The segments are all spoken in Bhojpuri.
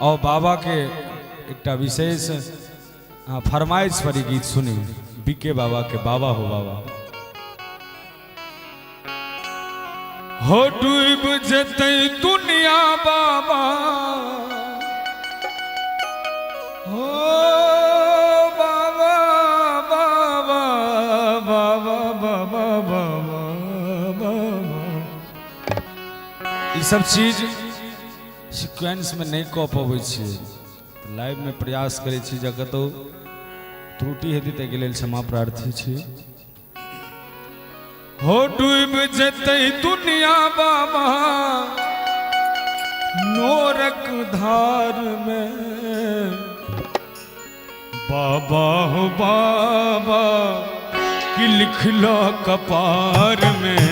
और बाबा के एक विशेष फरमाइश पर गीत सुनी बीके बाबा के बाबा हो बाबा हो डूब जते दुनिया बाबा हो बाबा बाबा बाबा बाबा बाबा ये सब चीज सीक्वेंस में नहीं कह पाबै छी लाइव में प्रयास करे छी जगह तो त्रुटि हेतु ते के लेल क्षमा प्रार्थी छी हो डूब जते दुनिया बाबा नोरक धार में बाबा हो बाबा कि लिखला कपार में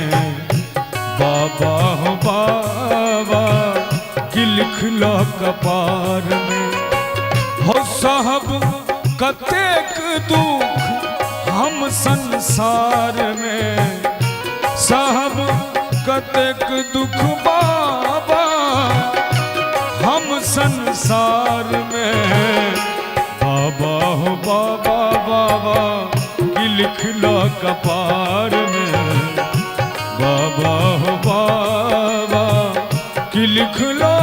बाबा हो बाबा कि लिखला कपार में हो साहब कतेक दुख हम संसार में साहब कतेक दुख बाबा हम संसार में बाबा हो बाबा बाबा कि लिखला कपार में बाबा हो बाबा कि लिखला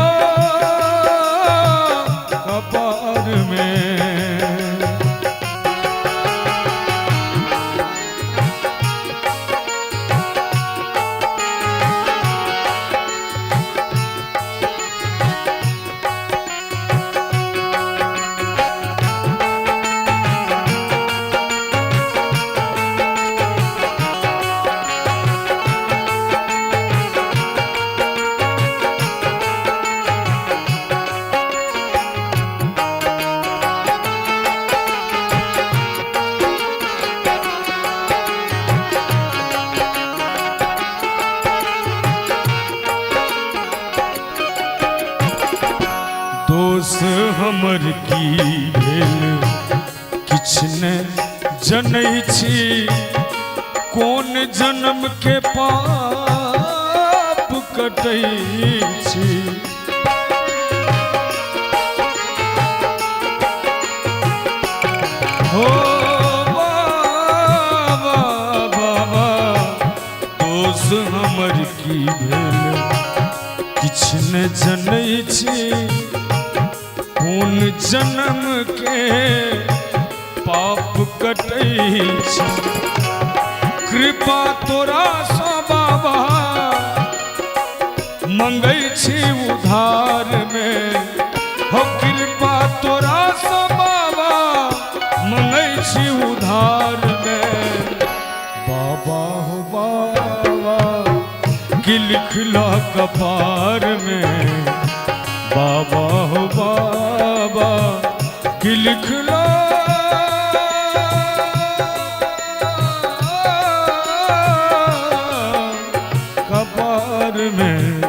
कपार में दोष हमर की भेल किछ ने जनै छी कोन जन्म के पाप कटै छी हो बाबा बाबा दोष हमर की भेल किछ ने जनै छी कोन जन्म के पाप कटै छी कृपा तोरा सा बाबा मंगै छी उधार में हो कृपा तोरा सा बाबा मंगै छी उधार में बाबा हो बाबा कि लिखला कपार में बाबा हो बाबा कि लिखला कपार में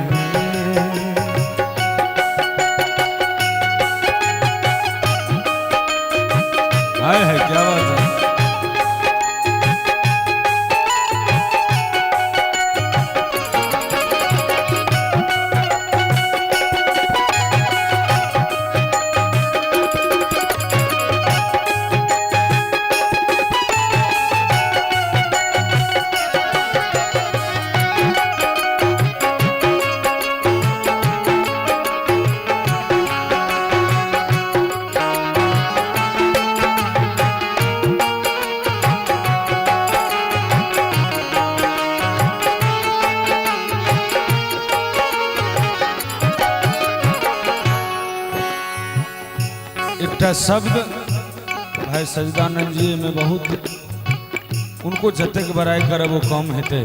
आए है क्या बात है एक शब्द भाई सजदानंद जी में बहुत उनको जतेक बड़ाई करे वो कम हेते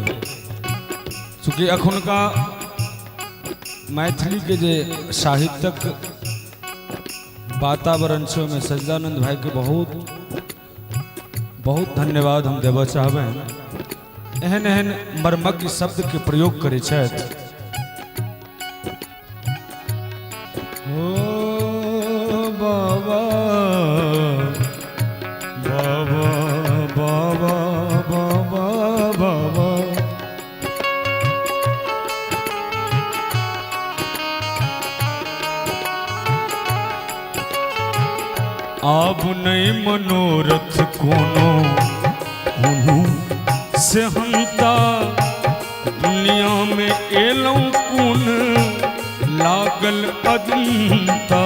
चूँकि अखुनका मैथिली के जे साहित्यक वातावरण छो में सजदानंद भाई के बहुत बहुत धन्यवाद हम देव चाहबे एहन एहन मर्मज्ञ शब्द के प्रयोग करे छथि बाबा बाबा बाबा बाबा बाबा आब नहीं मनोरथ कोनो उन्हू से हमता दुनिया में एलौं कुन लागल अदंता।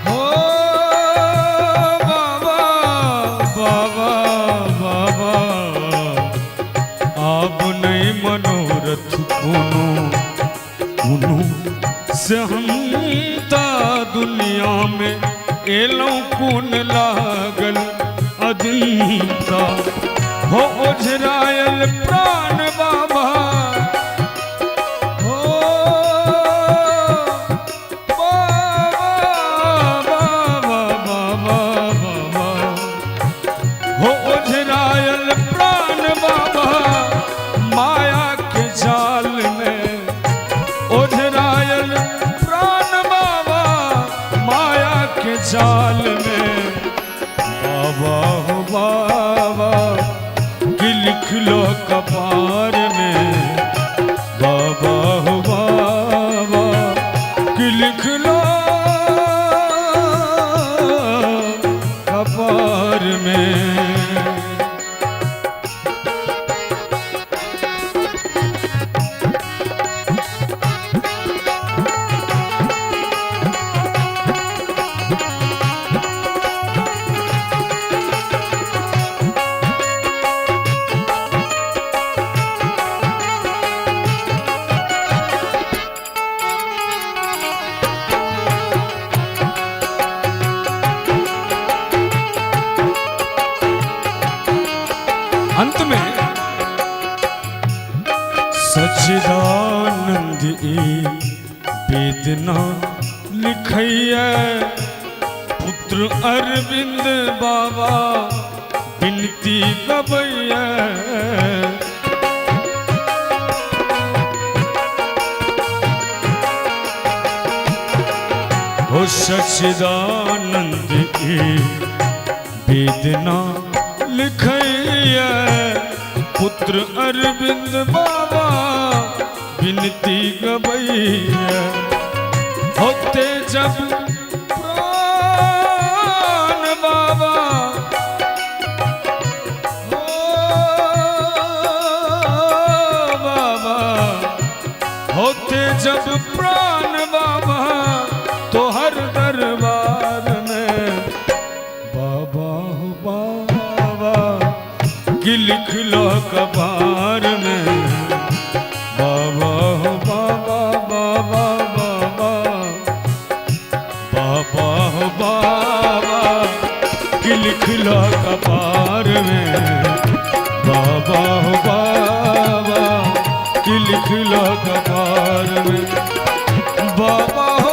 हो बाबा बाबा बाबा आब नहीं मनोरथ कोनो उन्हू से हमता दुनिया में एलौं कुन लागल अदंता। हो ओझरायल प्राण बाबा हो बाबा बाबा बाबा हो ओझरायल प्राण बाबा माया के जाल में। ओझरायल प्राण बाबा माया के जाल में। बाबा हो बाबा कि लिख लो कपार में। बाबा हो बाबा कि लिख लो कपार में। अंत में सच्चिदानंद वेदना लिखैया पुत्र अरविंद बाबा विनती गबैया। हो सच्चिदानंद वेदना लिखैया पुत्र अरविंद बाबा विनती गबैया। होते जब प्राण बाबा हो बाबा होते जब प्राण बाबा तो हर दरबार में। बाबा हो बाबा कि लिख लो कबार में। बाबा हो बाबा बाबा बाबा बाबा हो बाबा कि लिख लो कबार में। बाबा हो बाबा कि लिख लो कबार में। बाबा हो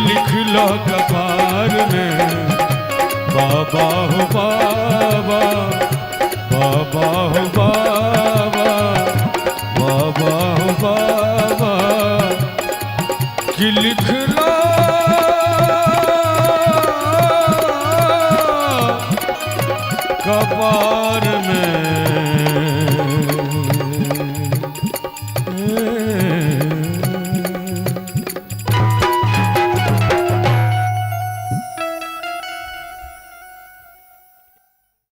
लिख लो कबार में। बाबा हो बाबा बाबा हो बाबा बाबा हो बाबा कि लिख लो कबार